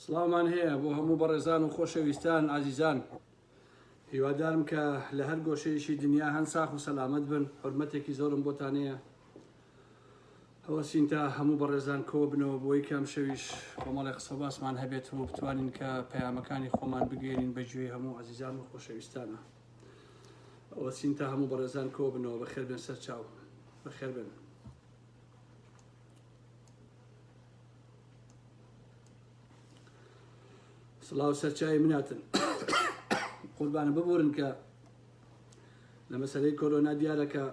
سڵاومان هەیە بۆ هەموو بەڕێزان و خۆشەویستان ئازیزان. هیوادارم کە لە هەر گۆشەیەشی دنیا هەن ساخ و سەلامەت بن. حورمەتێکی زۆرم بۆتانەیە. هەوەسین تا هەموو بەڕێزان کۆ بنەوە بۆی کام شەویش کۆمەڵی قسە باسمان هەبێت و بتوانین کە پەیامەکانی خۆمان بگەێنین بەگوێی هەموو ئازیزان و خۆشەویستانە. هەوەسین تا هەموو بەڕێزان کۆ بنەوە بەخێر بن سەر چاو بەخێر بن. سڵاو سەرچاوی مناتن. قوربانە ببورن کە لە مەسەلەی کۆرۆنا دیارەکە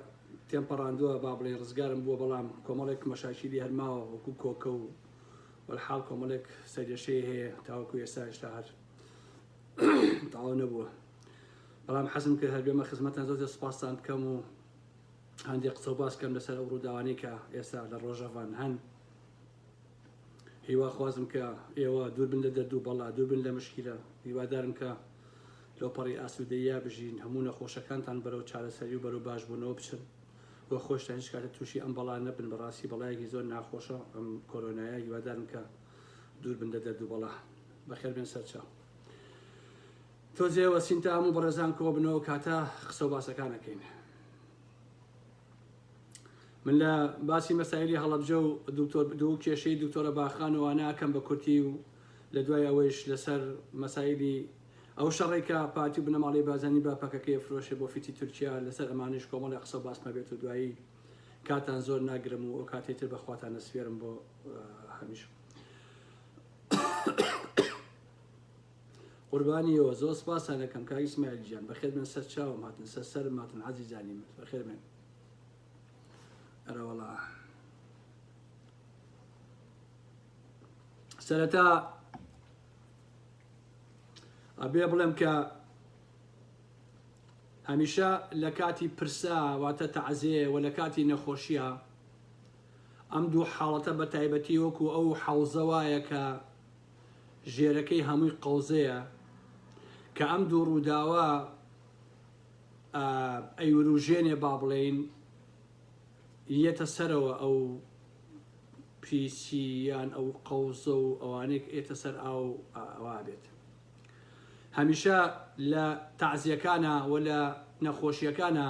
تێمپەڕاندووە با بڵێ ڕزگارم بووە، بەڵام کۆمەڵێک مەشاکیلی هەرماوە وەکو کۆکە و وەلحاڵ کۆمەڵێک سەرێشەیە هەیە تاوەکو ئێستا هێشتا هەر تاوا نەبووە. بەڵام حەزم کرد هەر بێمە خزمەتان زۆر سوپاسان بکەم و هەندێک قسە باس بکەم لەسەر ئەو ڕووداوانەی کە ئێستا لە ڕۆژەوان هەن. هیوا خوازم کە ئێوە دوور بن لە دەرد و بەڵا، دوور بن لە مشکیلە. هیوادارم کە لۆپەڕی ئاسوودەیە بژین، هەموو نەخۆشەکانتان بەرەو چارەسەری و بەرەو باشبوونەوە بچن. بۆ خۆشتان هیچ کاتە تووشی ئەم بەڵا نەبن. بەڕاستی بەڵایەکی زۆر ناخۆشە ئەم کۆرۆنایە. هیوادارم کە دوور بن لە دەرد و بەڵا. بەخێر بێن سەرچاو. تۆزێ وەسین تا هەموو بەڕێزان کۆ بنەوە کاتە قسە و باسەکانەکەین. من لە باسی مەسایلی هەڵەبجە و دوو کێشەی دکتۆرە باخان و واناکەم بە کورتی و لە دوای ئەوەیش لەسەر مەسایلی ئەو شەڕێکە پارتی و بنەماڵی بازانی باپەکەکەی فرۆشێ بۆ فیتی تورکیا، لەسەر ئەمانش کۆمەڵی قسە باسمە بێت و دوایی کاتان زۆر ناگرم و ئەو کاتێتر بەخواتان نەسپێرم بۆ هەمیش. قوربانیەوە زۆر سپاسان دەکەم کاک ئیسماعیل گیان. بەخێر بن سەر چاوم هاتن، سەر سەرم هاتن عەزیزانی من. بەخێر بن. ئەرەوەڵا سەرەتا ئەبێ بڵێم کە هەمیشە لە کاتی پرسا واتە تەعزیە و لە کاتی نەخۆشیە ئەم دوو حاڵەتە بە تایبەتی وەکو ئەو حەوزەوایە کە ژێرەکەی هەمووی قەوزەیە کە ئەم دوو ڕووداوە ئەیوروژێنێ با بڵێین یەتە سەرەوە ئەو پیسییان ئەو قەوزە و ئەوانێک ئێتە سەر ئەوا بێت. هەمیشە لە تەعزیەکانە و لە نەخۆشیەکانە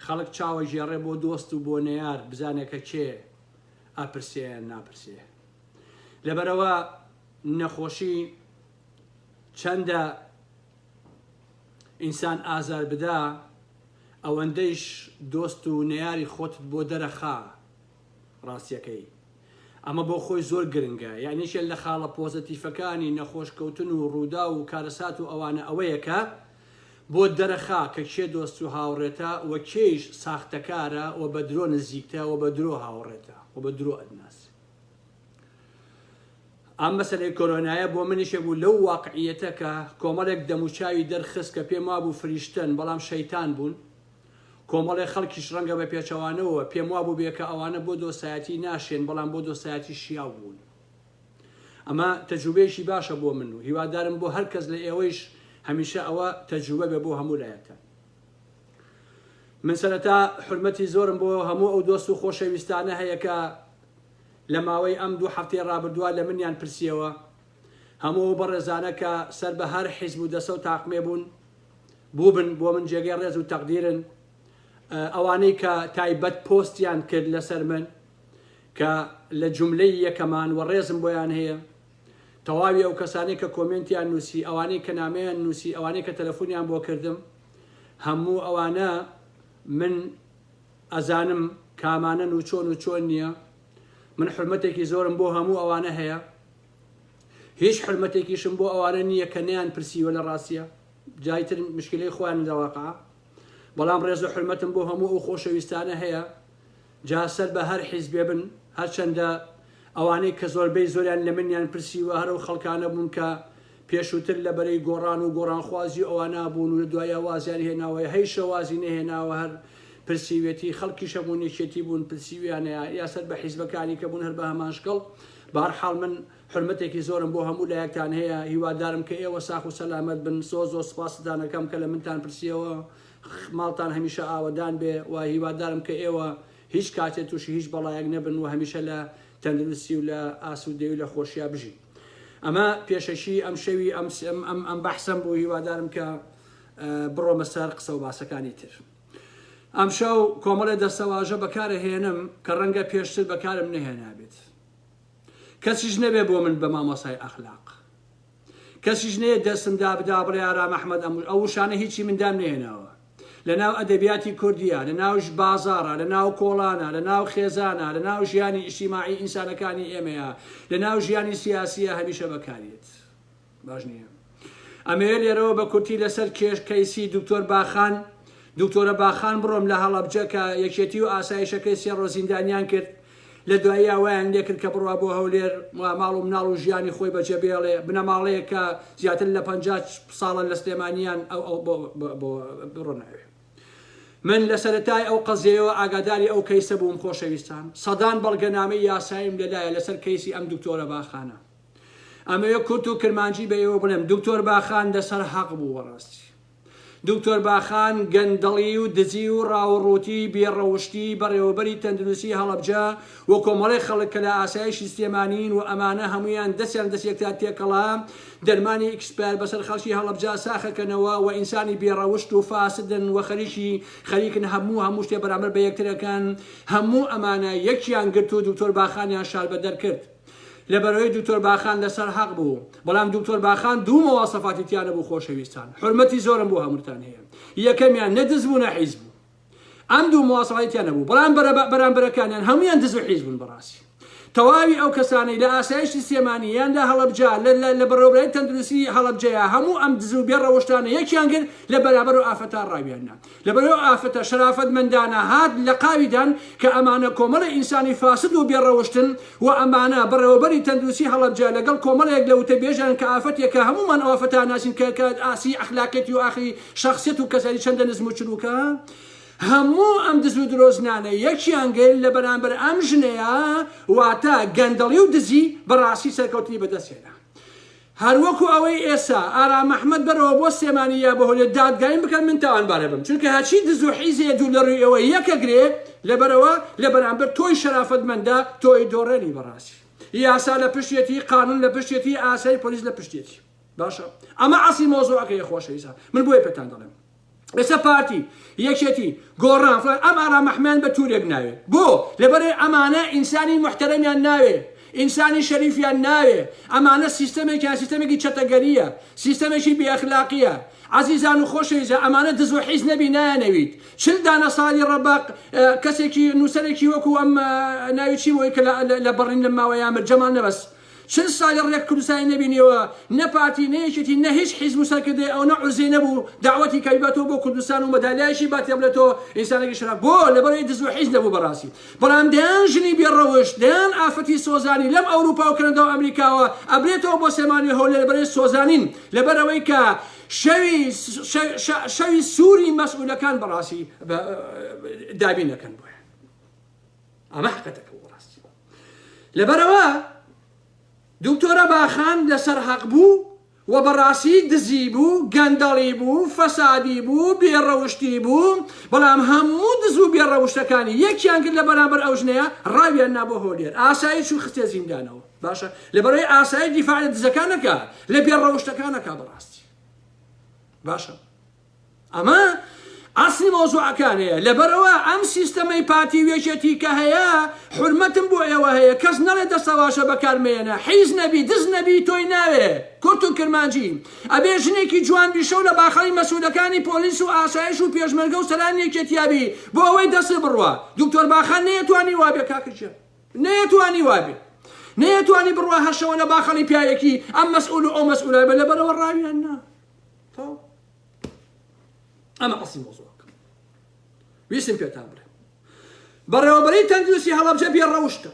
خەڵک چاوە ژێڕێ بۆ دۆست و بۆ نەیار بزانێکە کێ ئاپرسێ ناپرسێ. لەبەرەوە نەخۆشی چەندە ئینسان ئازار بدا ئەوەندەیش دۆست و نەیاری خۆتت بۆ دەرەخا ڕاستیەکەی. ئەمە بۆ خۆی زۆر گرنگە. یعنیشە لە خاڵە پۆزتیفەکانی نەخۆشکەوتن و ڕوودا و کارەسات و ئەوانە ئەوەیەکە بۆ دەرەخا کە کێ دۆست و هاوڕێتە و کێش ساختەکارە و بە درۆ نزیکتە و بە درۆ هاوڕێتە و بە درۆ ئەدناس. ئەم مەسەلەی کۆرۆنایە بۆ منیشە بوو لەو واقعیەتە کە کۆمەڵێک دەموچاوی دەرخست کە پێم وابوو فریشتن بەڵام شەیتان بوون. کۆمەڵی خەڵکیش ڕەنگە بە پێچەوانەوە پێم وابوو بێ کە ئەوانە بۆ دۆسایەتی ناشێن بەڵام بۆ دۆسایەتی شیاو بوون. ئەمە تەجروبەیەکی باشە بۆ من و هیوادارم بۆ هەر کەس لە ئێوەیش هەمیشە ئەوە تەجروبە بێ بۆ هەموو لایەتان. من سەرەتا حورمەتی زۆرم بۆ هەموو ئەو دۆست و خۆشەویستانە هەیە کە لە ماوەی ئەم دوو هەفتەی ڕابردووە لە منیان پرسیەوە. هەموو بەڕێزانە کە سەر بە هەر حیزب و دەسە و تاقمێ بوون بووبن بۆ من جێگەی ڕێز و تەقدیرن. ئەوانەی کە تایبەت پۆستیان کرد لەسەر من کە لە جوملەی یەکەمان و ڕێزم بۆیان هەیە. تەواوی ئەو کەسانی کە کۆمنتیان نووسی، ئەوانەی کە نامەیان نووسی، ئەوانەی کە تەلەفۆنیان بۆ کردم، هەموو ئەوانە من ئەزانم کامانن و چۆن نییە. من حرمەتێکی زۆرم بۆ هەموو ئەوانە هەیە. هیچ حرمەتێکیشم بۆ ئەوانە نییە کە نەیان پرسیوە لە ڕاستیە. جایتر مشکلەی خۆیان دەواقع. بەڵام ڕێز و حرمەتم بۆ هەموو ئەو خۆشەویستانە هەیە. جا سەر بە هەر حیزبێ بن، هەرچەندە ئەوانەی کە زۆربەی زۆریان لە منیان پرسیوە هەرو خەڵکانە بوون کە پێشووتر لە بەرەی گۆڕان و گۆڕانخوازی ئەوانە بوون و لە دوایە وازیان هێناوە هەیشە وازی نەهێناوە هەر پرسیوێتی خەڵکی شەبوونیشێتی بوون پرسیویانەیە یا سەر بە حیزبەکانی کە بوون هەر بە هەماشکەڵ. بەهەرحاڵ من حرمەتێکی زۆرم بۆ هەموو لایەکتان هەیە. هیوادارم کە ئێوە ساخ و سەلامەت بن. زۆر سپاسدان دەکەم کە لە منتان پرسیەوە. ماڵتان هەمیشە ئاوەدان بێ و هیوادارم کە ئێوە هیچ کاتێک تووشی هیچ بەڵایەک نەبن و هەمیشە لە تەندروستی و لە ئاسوودەی و لە خۆشییا بژین. ئەمە پێشەشی ئەم شەوی ئەم بەحسەم بوو هیوادارم کە بڕۆمە سەر قسە و باسەکانی تر. ئەم شەو کۆمەڵە دەستەواژە بەکارەهێنم کە ڕەنگە پێشتر بەکارم نەهێنابێت. کەسیش نەبێ بۆ من بە مامۆسای ئەخلاق، کەسیش نەیە دەستم دابدا بڵێ ئارام ئەحمەد ئەو شانە هیچی مندام نێناوە لە ناو ئەدەبیاتی کوردیە، لە ناوش بازارە، لە ناو کۆڵانە، لە ناو خێزانە، لە ناو ژیانی ئیجتیماعی ئینسانەکانی ئێمەیە، لە ناو ژیانی سیاسیە هەمیشە بەکارێت. باش نییە ئەمەیە لێرەوە بە کورتی لەسەر کەیسی دکتۆر باخان دکتۆرە باخان بڕۆم لە هەڵەبجە کە یەکێتی و ئاسایشەکەی سێ ڕۆژ زیندانیان کرد، لە دوایی ئەویان لێکرد کە بڕوا بۆ هەولێر ماڵ و مناڵ و ژیانی خۆی بەجێبێڵێ بنەماڵەیە کە زیاتر لە 50 ساڵە لە سلێمانیان بڕۆناوێ. من لە سەرەتای ئەو قەزیەوە ئاگاداری ئەو کەیسە بووم خۆشەویستان، سەدان بەڵگەنامەی یاساییم لەلایە لەسەر کەیسی ئەم دکتۆرە باخانە. ئەمەیە کورت و کرمانجی بە ئێوە بڵێم دکتۆر باخان لەسەر حەق بوو وەڕاستی. دکتۆر باخان گەندەڵی و دزی و ڕاوڕوتی بێڕەوشتی بەڕێوەبەری تەندروستی هەڵەبجە و کۆمەڵی خەڵک کە لە ئاسایشی سلێمانین و ئەمانە هەمویان دەستیان دەستێکتا تێکەڵا دەرمانی ئیکسپەر بەسەر خەڵکی هەڵەبجە ساخەکەنەوە و ئینسانی بێڕەوشت و فاسدن و خەریکن هەموو شتێ بەرامبەر بە یەکترەکان هەموو ئەمانە یەکیان گرت و دکتۆر باخانیان شار بەدەر کرد. لەبەرەوەی دکتۆر باخان لەسەر حەق بوو، بەڵام دکتۆر باخان دوو مەواصفاتی تیانە بوو خۆشەویستان، حورمەتی زۆرم بۆ هەمووتان هەیە. یەکەمیان نەدز بوو نە حیز بوو، ئەم دوو مەواصفاتی تیانە بوو، بەڵام بەرامبەرەکانیان هەمویان دز و حیز بوون بەڕاستی. تەواوی ئەو کەسانەی لە ئاسایشی سلێمانی یان لە هەڵەبجە لە بەڕێوەبەری تەندروستی هەڵەبجەیە هەموو ئەم دز و بێڕەوشتانە یەکیان کرد لە بەرامبەر و ئافەتە ڕاویاننا، لەبەرەوە ئافەتە شەرافەتمەندانە هات لە قاویدان کە ئەمانە کۆمەڵە ئینسانی فاسد و بێڕەوشتن و ئەمانە بەڕێوەبەری تەندروستی هەڵەبجە لەگەڵ کۆمەڵێک لە وتەبێژان کە ئافەتێکە هەمومان ئەو ئافەتە ناسین کە ئاسی ئەخلاقێتی و ئاخی شەخسیەت و کەسانی چەندە نزم و چروکە هەموو ئەم دز و درۆزنانە یەکیان گەل لە بەرامبەر ئەم ژنەیە واتە گەندەڵی و دزی بەڕاستی سەرکەوتنی بەدەستێنا. هەروەکو ئەوەی ئێستا ئارام ئەحمەد بەرەوە بۆ سلێمانیە بە هەولێر دادگایم بکەن من تاوانبارە بم، چونکە هەچی دز و حیزێ دوو لە ڕووی ئەوە یەکەگرێ لەبەرەوە لە بەرامبەر تۆی شەرافەتمەندە تۆی دۆڕێنی بەڕاستی. یاسا لە پشتێتی، قانون لە پشتێتی، ئاسایی پۆلیس لە پشتێتی. باشە ئەمە ئەسی مۆزوعەکەی خۆشەویستان، من بۆیە پێتان دەڵێم ئێستا پارتی یەکێتی گۆڕان فلان ئەم ئارام ئەحمەد بە توورێک ناوێ بۆ لەبەرێ ئەمانە ئینسانی محتەرەمیان ناوێ، ئینسانی شەریفیان ناوێ، ئەمانە سیستەمێکیان سیستەمێکی چەتەگەریە، سیستەمێکی بێئەخلاقیە. عزیزان و خۆشەویستە ئەمانە دز و حیز نەبی نایەنەویت. 40 دانە ساڵی ڕەباق کەسێکی نووسەرێکی وەکو ئەم ناوی چی بۆی کە لە بەڕین لە ماوەیان مرد جەمال نەبەست 40 ساڵی ڕێک کوردستانی نەبینیەوە نەپارتی نەیەکێتی نە هیچ حیزب و سەرکردێ ئەو نەعوزێ نەبوو داوەتی کەیبەتەوە بۆ کوردستان و مەدالیایشی باتێ بڵێتەوە ئینسانێکی شەراف بۆ لەبەرەوەی دز و حیز نەبوو بەڕاستی. بەڵام دەیان ژنی بێڕەوشت دەیان ئافەتی سۆزانی لەم ئەوروپا و کەنەدا و ئەمریکاوە ئەبرێتەوە بۆ سلێمانی هەولێر لەبەرەوەی سۆزانین لەبەرەوەی کە شەوی سووری مەسئولەکان بەڕاستی دابینەکەن بۆیە. ئەمە حقەتەکە بەڕاستی. لەبەرەوە دکتۆرە باخان لەسەر حەق بوو و بەڕاستی دزی بوو، گەندەڵی بوو، فەسادی بوو، بێڕەوشتی بوو، بەڵام هەموو دز و بێڕەوشتەکانی یەکیان کرد لە بەرامبەر ئەو ژنەیە ڕاویان نا بۆ هەولێر ئاسایش و خستێ زیندانەوە. باشە لەبەرەوەی ئاسایی دیفاع لە دزەکانەکە لە بێڕەوشتەکانەکە بەڕاستی. باشە ئەمە ئەسلی مۆزوعەکانەیە. لەبەرەوە ئەم سیستەمەی پارتی وێچێتی کە هەیە حورمەتم بۆ ئێوە هەیە کەس نەڵێ دەسەواشە بەکارمێنە حیز نەبی دز نەبی تۆی ناوێ کورت و کرمانجی ئەبێ ژنێکی جوان بیشەو لە باخەڵی مەسئولەکانی پۆلیس و ئاسایش و پێشمەرگە و سەرانیەکێتیابی بۆ ئەوەی دەست بڕوە. دکتۆر باخان نەیەتوانی وابێ کاکەچێ نەیەتوانی وابێ نەیەتوانی بڕوە هەشەوە لە باخەڵی پیاەکی ئەم مەسئول و ئەو مەسئولە بە لەبەرەوە ڕاویان نا. ئەمە ئەسڵی مۆزوعەکە ویستم پێتان بڵێم. بەڕێوەبەری تەندروستی هەڵەبجە بێڕەوشتە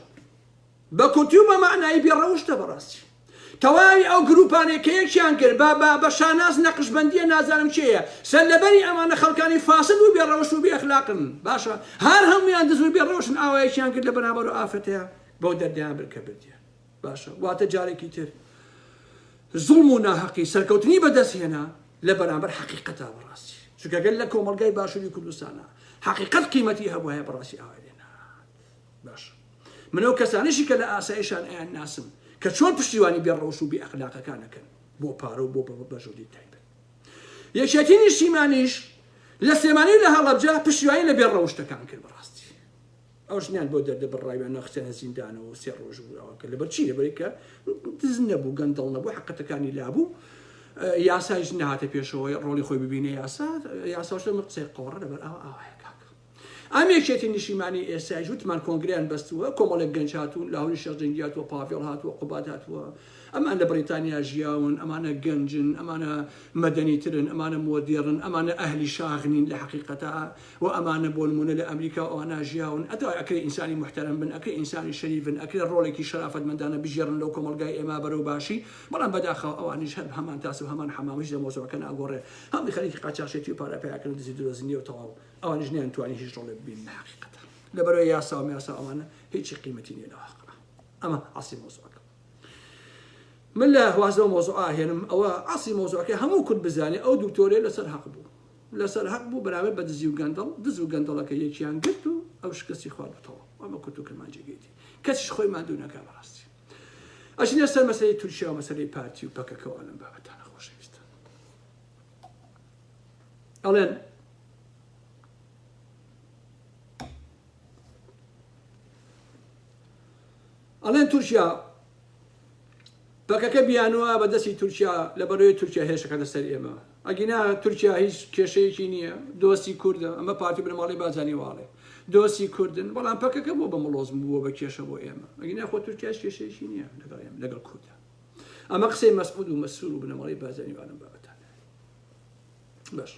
بە کورتی و بە معنایی بێڕەوشتە بەڕاستی. تەواوی ئەو گروپانێک کە یەکیان کرد بە شاناز نەقشبەندیە نازانم چێیە سەرلەبەری ئەمانە خەڵکانی فاسد و بێڕەوشت و بێئەخلاقن. باشە هەر هەمویان دز و بێڕەوشن ئاوایەکیان کرد لە بەرامبەر و ئافەتەیە بەو دەردیان بردکە بردیە. باشە واتە جارێکی تر زوڵم و ناحەقی سەرکەوتنی بەدەستهێنا لە بەرامبەر حەقیقەتە بەڕاستی. چونکە گەل لە کۆمەلگای باشووری کوردستانە حەقیقەت قیمەتی هەبوو هەیە بەڕاستی ئاوای لێنا. باشە من ئەو کەسانیشی کە لە ئاسایشان ئەیان ناسم کە چۆن پشتیوانی بێڕەوش و بێ ئەخلاقەکانەکەن بۆ پارە و بۆ بەژۆری تایبەت یەکێتی نیشتیمانیش لە سلێمانی لە هەڵەبجە پشتیوانی لە بێڕەوشتەکان کرد بەڕاستی ئەوشنیان بۆ دەردەبڕایوە نەخچەنە زیندانەوە و سێ ڕۆژ بووەوەکە لەبەر چی لەبەری کە دز نەبوو گەندەڵ نەبوو حقەتەکانی لابوو یاسایش نهاتە پێشەوەی ڕۆڵی خۆی ببینێ یاساش قسەی قۆڕە لەبەر ئاوایە کاک ئەم یەکێتی نیشتیمانی ئێستای وتمان کۆنگریان بەستووە کۆمەڵێک گەنج هاتوون لە هەوری شەرجەنگی هاتووە پاڤێڵ هاتووە قوبات هاتووە ئەمان لە بریتانیا ژیاون ئەمانە گەنجن ئەمانە مەدەنیترن ئەمانە مۆدێڕن ئەمانە ئەهلی شاغنین لە حقیقەتە و ئەمانە بۆ نمونە لە ئەمریکا ئەوانە ژیاون ئەتەوە ئەکرێ ئینسانی محتەرەم بن ئەکرێ ئینسانی شەریفن ئەکرێ ڕۆڵێکی شەرافەتمەندانە بژێڕن لەو کۆمەلگای ئێمە بەرەو باشی بەڵام بەداخەوە ئەوانیش هەر هەمان تاس و هەمان حەمامیش لە مۆزوعەکە ناگۆڕێ هەمووی خەریکی قاچاقچێتی و پارەپیاکردن دزی درۆزنی و تەواو ئەوانیش نەیانتوانی هیچ ڕۆڵێک ببین لە حقیقەتە لەبەرەوەی یاسا و میاسا ئەوانە هیچی قیمەتی نیە لە واقع ئەمە ئاسی مۆزوعەکە من لا وازو موضوع هێنم ئەوە ئاسی مۆزوعەکە هەموو کورد بزانێ ئەو دوکتۆرێ لەسەر حەق بوو لەسەر حەق بوو بەرامبەر بە دزی و گەندەڵ دز و گەندەڵەکە یەکیان گرت و ئەو شکستی خواردەوە ئەمە کورد و کرمانجێگەیتی کەسیش خۆی مادوو نەکا بەڕاستی ئەچینە سەر مەسەلەی تورکیا و مەسەلەی پارتی و پەکەکەوە لەم بابەتانە خۆشەویستە ئەڵێن تورکیا پەکەکە بیانوە بەدەستی تورکیا لەبەرەوەی تورکیا هێشەکە لەسەر ئێمە ئەگینا تورکیا هیچ کێشەیەکی نییە دۆستی کوردە ئەمە پارتی بنەماڵی بازانی واڵێ دۆستی کوردن بەڵام پەکەکە بۆ بە مڵۆزم بووە بە کێشە بۆ ئێمە ئەگینا خۆ تورکیاش کێشەیەکی نییە لەگەڵ ئێمە لەگەڵ کوردە ئەمە قسەی مەسعود و مەسئول و بنەماڵی بازانی والم بابەتانە باش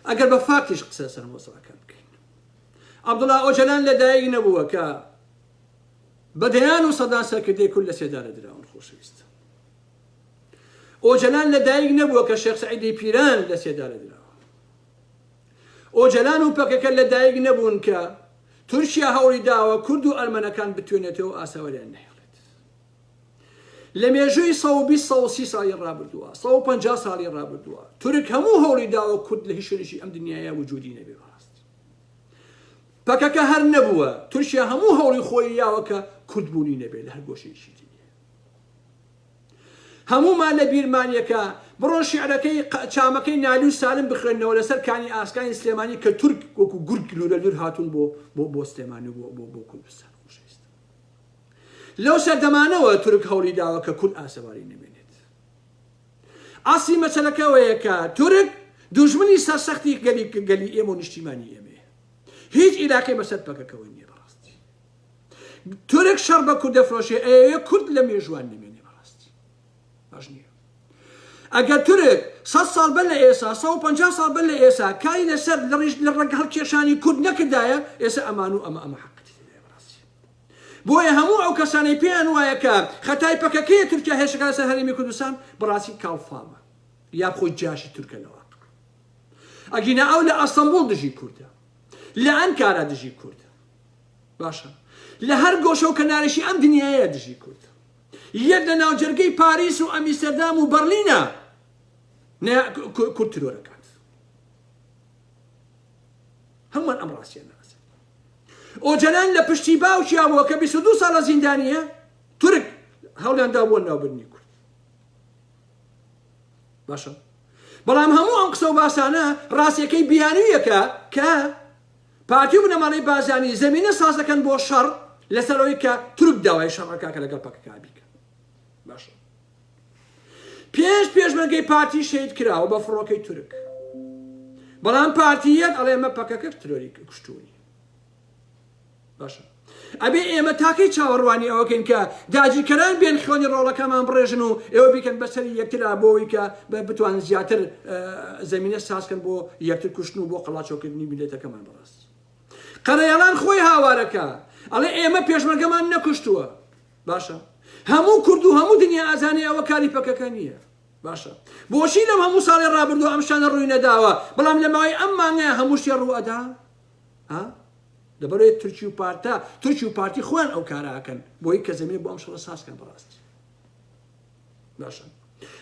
ئەگەر بە فاکتیش قسە سەر مۆزوعەکە بکەین عەبدوڵڵا ئۆجەلان لەدایک نەبووە کە بەدەیان و سەدان سەرکردەی کورد لە سێدارە دراون خۆشەویستە ئۆجەلان لەدایک نەبووە کە شێخ سەعیدی پیران لە سێدارە دراوە ئۆجەلان و پەکەکە لەدایک نەبوون کە تورکیا هەوڵی داوە کورد و ئەرمەنەکان بتوێنێتەوە ئاساوەریان نەهێڵێت لە مێژووی 120 ساڵی ڕابردووە 150 ساڵی ڕابردووە تورک هەموو هەوڵی داوە کورد لە هیچ شوێنێکی ئەم دنیایە وجودی نەبێ بەڕاستی پەکەکە هەر نەبووە تورکیا هەموو هەوڵی خۆی یاوە کە کوردبوونی نەبێ لە هەر گۆشەیەکی دیگە هەموومان لە بیرمانیەکە بڕۆ شیعرەکەی چامەکەی نالی و سالم بخوێنەوە لەسەر کانی ئاسکانی سلێمانی کە تورک وەکو گورگ لورە لور هاتوون بۆ سلێمانی بۆ کوردستان خۆشەویستە لەو سەردەمانەوە تورک هەوڵی داوە کە کورد ئاسەواری نەبێنێت ئاسی مەسەلەکەوەیە کە تورک دوژمنی سەرسەختی گەلی ئێمە و نیشتیمانی ئێمە هیچ عیلاقەی بەسەر پەکەکەوە نییە بەڕاستی تورک شەڕ بە کورد دەفرۆشێ ئەوەیە کورد لە مێژوان نمێنێ بەڕاستی باش نییە ئەگەر تورک 100 ساڵ بەر لە ئێسا 150 ساڵ بەر لە ئێسا کاری لەسەر لە ڕەنگە هەڵکێشانی کورد نەکردایە ئێستا ئەمان و ئەمە حەقەتی تێدایە بەڕاستی بۆیە هەموو ئەو کەسانەی پێیان وایە کە خەتای پەکەکەیە تورکیا هێشەکە لەسەر هەرێمی کوردستان بەڕاستی کاڵفامە یا خۆی جاشی تورکە لەوە ئەگینا ئەو لە ئەستەمبوڵ دژی کوردە لە ئەنکارا دژی کوردە باشە لە هەر گۆشە و کەنارێکی ئەم دنیایە دژی کوردە یەک لە ناوجەرگەی پاریس و ئەمیستەردام و بەرلینە کورد ترۆرەکات هەمووان ئەم ڕاستیان ناسن ئۆجەلان لە پشتی باوکیاوە کە 22 ساڵە زیندانیە تورک هەوڵیاندا بۆ ناوبردنی کورد باشە بەڵام هەموو ئەم قسە و باسانە ڕاستیەکەی بیانوویەکە کە پارتی و بنەماڵەی بازانی زەمینە ساز دەکەن بۆ شەڕ لەسەرەوەی کە تورک داوای شەڕەکە کە لەگەڵ پەکەکە بیکە باشە پێشمەرگەی پارتی شەید کراوە بە فڕۆکەی تورک بەڵام پارتیەک ئەڵێ ئێمە پەکەکە ترۆری کوشتوونی باشە ئەبێ ئێمە تاکەی چاوەڕوانی ئەوەکەین کە داگیرکەران بێن خۆنی ڕۆڵەکەمان بڕێژن و ئێوە بیکەن بەسەری یەکترا بۆەوەی کە بتوانن زیاتر زەمینە سازکەن بۆ یەکتر کوشتن و بۆ قەڵاچۆکردنی میلەتەکەمان بەڕاست قەرەیەڵان خۆی هاوارەکە ئەڵێ ئێمە پێشمەرگەمان نەکوشتووە باشە هەموو کورد و هەموو دنیا ئازانێ ئەوە کاری پەکەکە نییە باشە بۆچی لەم هەموو ساڵی ڕابردووە ئەم شانە ڕووی نەداوە بەڵام لە ماوەی ئەم مانگەیە هەموو شتێ ڕوو ئەدا لەبەرەوەی تورکی و پارتی خۆیان ئەو کارەکەن بۆی کە زەمینە بۆ ئەم شەڕە سازکەن بەڕاستی باشە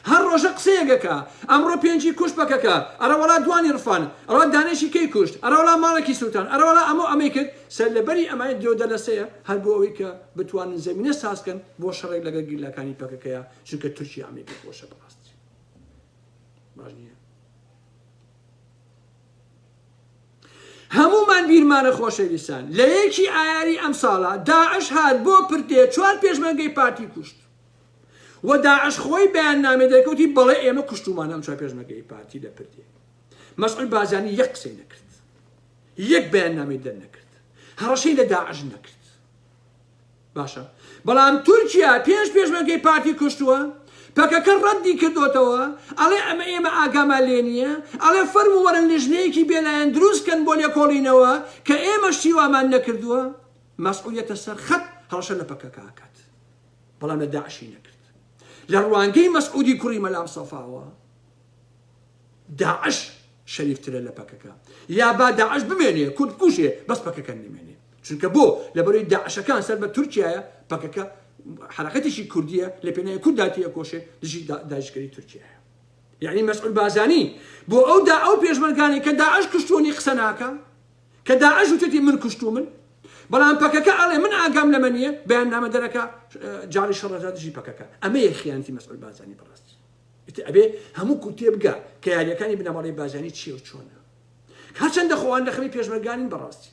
هەر ڕۆژە قسەیەکەکە ئەمڕۆ پێنجی کوشت بکەکە ئەرەوەڵا دوانی ڕفان ئەوە دانێشی کەی کوشت ئەرەوەڵا ماڵێکی سووتان ئەرەوەڵا ئەمەی کرد سەر لەبەری ئەمای دێودەلەسەیە هەر بۆ ئەوەی کە بتوانن زەمینە سازکەن بۆ شەڕێک لەگەڵ گیلەکانی پەکەکەیە چونکە تورکیا ئەمەی پێ خۆشە بەڕاستی باش نییە هەمومان بیرمانە خۆشەویستان لە یەکی ئایاری ئەم ساڵە داعش هات بۆ پرتێ 4 پێشمەرگەی پارتی کوشت و داعش خۆی بەیاننامێ دەکەوتی بەڵێ ئێمە کوشتومانە ئەم 4 پێشمەرگەی پارتی لە پرتێ مەسعود بازانی یەک قسەی نەکرد یەک بەیاننامەی دەرنەکرد هەڕەشەی لە داعش نەکرد باشە بەڵام تورکیا 5 پێشمەرگەی پارتی کوشتووە پەکەکە ڕەدی کردوتەوە ئەڵێ ئێمە ئاگامان لێ نییە ئەڵێ فەرمو وەرن لژنەیەکی بێلایەن دروستکەن بۆ لێکۆڵینەوە کە ئێمە شتیوامان نەکردووە مەسئولیەتە سەر خەت هەڵەشە لە پەکەکە ئاکات بەڵام لە داعشی نەکرد لە ڕوانگەی مەسعودی کوڕی مەلام سەفاوە داعش شەریفترە لە پەکەکە یا با داعش بمێنێ کورد کوشێ بەس پەکەکە نمێنێ چونکە بۆ لەبەرەوەی داعشەکان سەر بە تورکیایە پەکەکە حرەکەتێکی کوردیە لە پێناوی کورداتیە کۆشێ دژی داعشکەری تورکیایە یعنی مەسعود بازانی بۆ ئەو پێشمەرگانی کە داعش کوشتوونی قسە ناکە کە داعش وتێتی من کوشتو من بەڵام پەکەکە ئەڵێ من ئاگام لەمە نییە بەیاننامە دەرەکە جاری شەڕەدا دژی پەکەکە ئەمەیە خیانەتی مەسعود بازانی بەڕاستی ئەبێ هەموو کوتێ بگا کە یاریەکانی بنەماڵەی بازانی چیە و چۆنە هەرچەندە خۆوان لە خەمی پێشمەرگانین بەڕاستی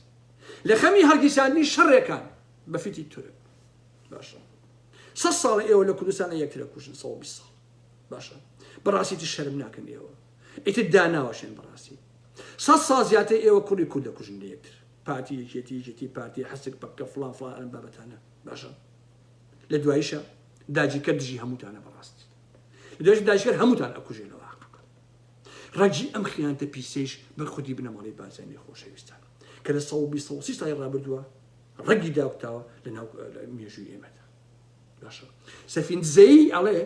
لە خەمی هەڵگیرساندنی شەڕێکان بەفیتی تورک باشە 100 ساڵ ئێوە لە کوردستانە یەکترە کوژن 120 ساڵ باشە بەڕاستیتی شەرم ناکەن ئێوە ئیتر داناوەشێن بەڕاستی 100 ساڵ زیاتر ئێوە کوڕی کورد دەکوژن لە یەکتر پارتی یەکێتی پارتی حەسک پەکە فڵان فڵان ئەم بابەتانە باشە لە دواییشە داگیرکەر دژی هەمووتانە بەڕاستی لە دواییش داگیرکەر هەمووتان ئەکوژێنەوە حەقیقەت ڕەگی ئەم خیانەتە پیسەیش بە خودی بنەماڵەی بازارنی خۆشەویستان کە لە 120 ساڵی ڕابردووە ڕەگی داوتاوە لەناو مێژووی ئێمەدا باشە سەفیندزەیی ئەڵێ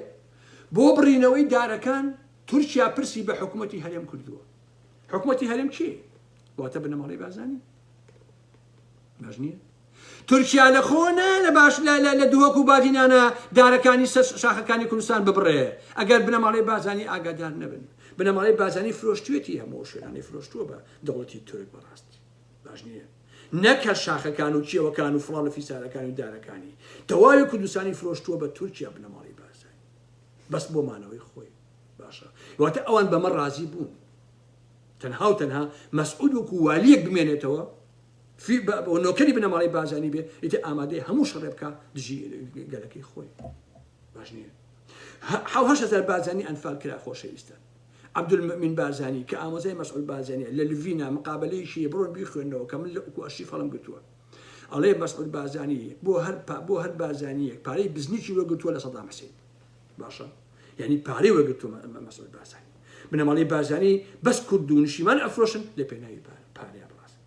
بۆ بڕینەوەی دارەکان تورکیا پرسی بە حکوومەتی هەرێم کردووە حکوومەتی هەرێم چی واتە بنەماڵەی بازانی باش نییە تورکیا لە خۆنە لە باش لە دووەک و بادینانە دارەکانی شاخەکانی کوردستان ببڕێ ئەگەر بنەماڵەی بازانی ئاگادار نەبن بنەماڵەی بازانی فرۆشتوێتی هەموو شوێنانی فرۆشتووە بە دەوڵەتی تورک بەڕاستی باش نییە نەکە شاخەکان و کێوەکان و فڵان و فیسارەکانی و دارەکانی تەواوی کوردستانی فرۆشتووە بە تورکیا بنەماڵی بازاری بەس بۆمانەوەی خۆی باشە واتە ئەوان بەمە ڕازی بوون تەنها و تەنها مەسعود وەکو والیەک بمێنێتەوە نۆکەری بنەماڵی بازانی بێ ئیتر ئامادەی هەموو شەڕێ بکە دژی گەلەکەی خۆی باش نییە 7,000 بازانی ئەنفال کرا خۆشەویستان عەبدولمؤمین بازانی کە ئامۆزای مەسعود بازانیە لە لڤینە مقابلەیەکی بڕۆن بیخوێنەوە کە من لە ئەشی فەڵم گرتووە ئەڵێ مەسعود بازانی بۆ هەر بازانیەک پارەی بزنیکی وەرگرتووە لە سەدام حوسێن باشە یعنی پارەی وەرگرتووە مەسعود بازانی بنەماڵەی بازانی بەس کورد و نشیمان ئەفرۆشن لە پێناوی پارەیە بڕاست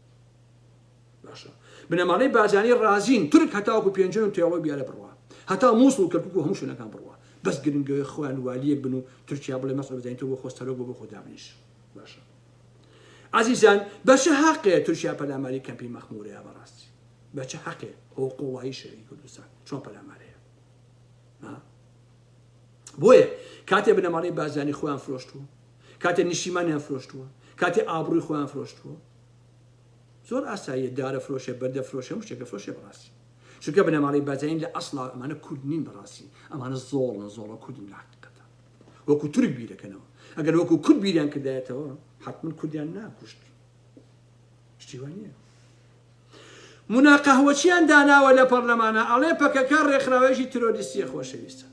باشە بنەماڵەی بازانی ڕازین تورک هەتاوەکو پێنجەم تێوە بیارە بڕوا هەتا مووسڵ و کەرکووک و هەموو شوێنەکان بڕوا بەس گرنگەوەی خۆیان والیەک بن و تورکیا بڵێ مەسعود بازانی تۆ بۆ خۆستەرۆ بۆ خۆدامنیش باشە عزیزان بەچە حەقێ تورکیا پەلاماری کەمپی مەخمورەیە بەڕاستی بەچە حەقێ حقوقی شەڕی کوردستان چۆن پەلامارەیە بۆیە کاتێ بنەماڵەی بازانی خۆیان فرۆشتووە کاتێ نیشیمانیان فرۆشتووە کاتێ ئابڕووی خۆیان فرۆشتووە زۆر ئاساییە دارە فرۆشێ بەردە فرۆشێ هەموو شتێکە فرۆشێ بەڕاستی چونکە بنەماڵەی بازانی لە ئەسڵا ئەمانە کورد نین بەڕاستی ئەمانە زۆڵە کوردن لە حەقیقەتە وەکو تورک بیرەکەنەوە ئەگەر وەکو کورد بیریان کردایەتەوە حتمن کوردیان ناکوشت شتی وای نییە مناقەهوەچیان داناوە لە پەرلەمانە ئەڵێ پەکەکە ڕێکخراوێژی ترۆریستیە خۆشەویستە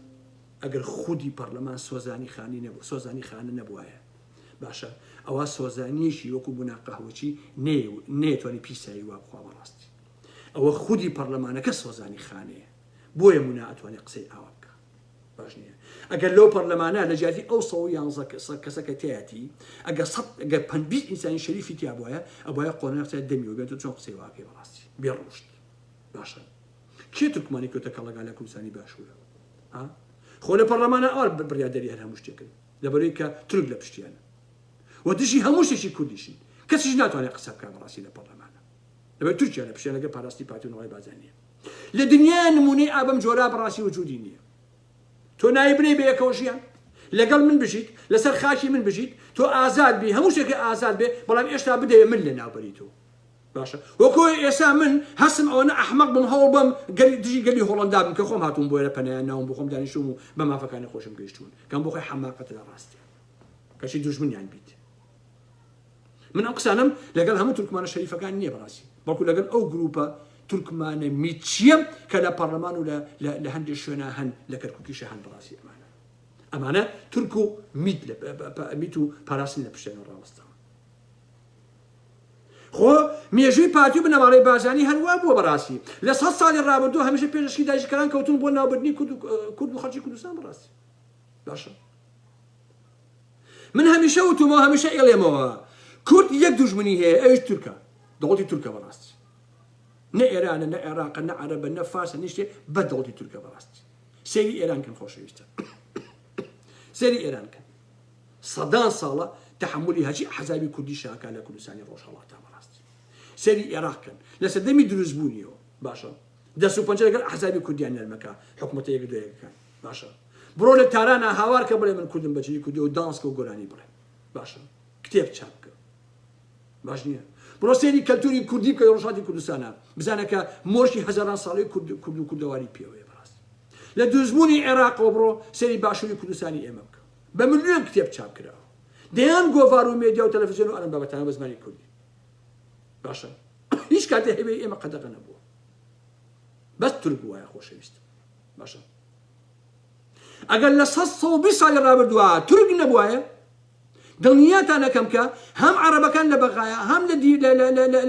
ئەگەر خودی پەرلەمان سۆزانی خانە نەبووایە باشە ئەوە سۆزانیەشی وەکو مناقەهوەچی نێتوانی پیسایی وا بخوا بەڕاستی ئەوە خودی پەرلەمانەکە سۆزانی خانەیە بۆیە مونا ئەتوانێت قسەی ئاوا بکە باش نییە ئەگەر لەو پەرلەمانە لە جیاتی ئەو 111 کەسەکە تایەتی ئەگەر 50 ئینسانی شەریفی تیا بووایە ئەوە قۆناغ دەمیەوە بێت و چۆن قسەی واکەی بەڕاستی بێڕۆشت باشە کێ تورکمانی کەوتەکە لەگەڵ لە کوردستانی باشوورە خۆ لە پەرلەمانە ئەوە بڕیادەری هەر هەموو شتێکن لەبەرەوەی کە تورک لە پشتیانە و دژی هەموو شتێکی کوردیشین کەسیش ناتوانێت قسە بکات بەڕاستی لە پەرلەمانە لەبەر تورکیا لە پشتیانەکە پاراستی پارتیونەوەی بازانیە لە دنیا نمونەی ئابەم جۆرا بەڕاستی وجودی نییە تۆ نایبنەی بە یەکەوە ژیان لەگەڵ من بژیت لەسەر خاکی من بژیت تۆ ئازاد بی هەموو شتێکی ئازاد بێ بەڵام ئێشتا بدەیە من لە ناوبەری تۆ باشە وەکۆ ئێستا من هەستم ئەوەنە ئەحمەق بم هەوڵ بم دژی گەلی هۆڵەندا بم کە خۆم هاتووم بۆ ئێرە پەنایان ناوم بۆ خۆم دانیشتوم و بە مافەکانی خۆشم گەیشتوون کەم بۆ خۆی حەماقەتە لە ڕاستیە کەچی دوژمنیان بیت من ئەو قسانم لەگەڵ هەموو تورکمانە شەریفەکان نییە بەڕاستی بەڵکو لەگەڵ ئەو گروپە تورکمانە میچیە کە لە پەرلەمان و لە هەندێک شوێنە هەن لە کەرکووکیشە هەن بەڕاستی ئەمانە تورک و میت و پاراستن لە پشتێنە ڕاوەستەوە خۆ مێژووی پارتی و بنەماڵەی بازانی هەروە بووە بەڕاستی لە 100 ساڵی ڕابردوو هەمیشە پێشەشکی داژیکەران کەوتون بۆ ناوبردنی کورد و خەڵکی کوردستان بەڕاستی باشە من هەمیشە وتومەوە هەمیشە ئێڵێمەوە کورد یەک دوژمنی هەیە ئەوش تورکە دەوڵەتی تورکە بەڕاستی نە ئێرانە نە عێراقە نە عەرەبە نە فارسە نیشتێ بە دەوڵەتی تورکە بەڕاستی سێری ئێران کەن خۆشەویستە سێری ئێران کەن سەدان ساڵە تەحملی هەچی حەزابی کوردی شاکا لە کوردستانی ڕۆژهەڵاتە بەڕاستی سێری عێراق کەن لە سەردەمی دروستبوونیەوە باشە 150 لەگەڵ حەزابی کوردیان نەرمەکە حکومەتە یەک دوێیەکەکان باشە بڕۆ لە تارانە هاوار کە بڵێ من کوردم بەجێی کوردی و دانسکە و گۆرانی بڵێ باشە کتێب چاپ بکە باش نییە بڕۆ سێری کەلتوری کوردی بکە ڕۆژهەڵاتی کوردستانە بزانە کە مۆرشی هەزاران ساڵی کورد و کوردەواری پێوەیە بەڕاستی لە دروستبوونی عێراقەوە بڕۆ سێری باشووری کوردستانی ئێمە بکە بە ملیۆن کتێب چاپ کراوە دەیان گۆڤار و مێدیا و تەلەڤیزیۆن و ئەلەم بابەتانە بە زمانی کوردی باشە هیچ کاتێ هەبێ ئێمە قەدەغە نەبووە بەس تورک وایە خۆشەویست باشە ئەگەر لە 120 ساڵی ڕابردووە تورک نەبووایە دڵنیاتان نەکەم کە هەم عەرەبەکان لە بەغایە هەم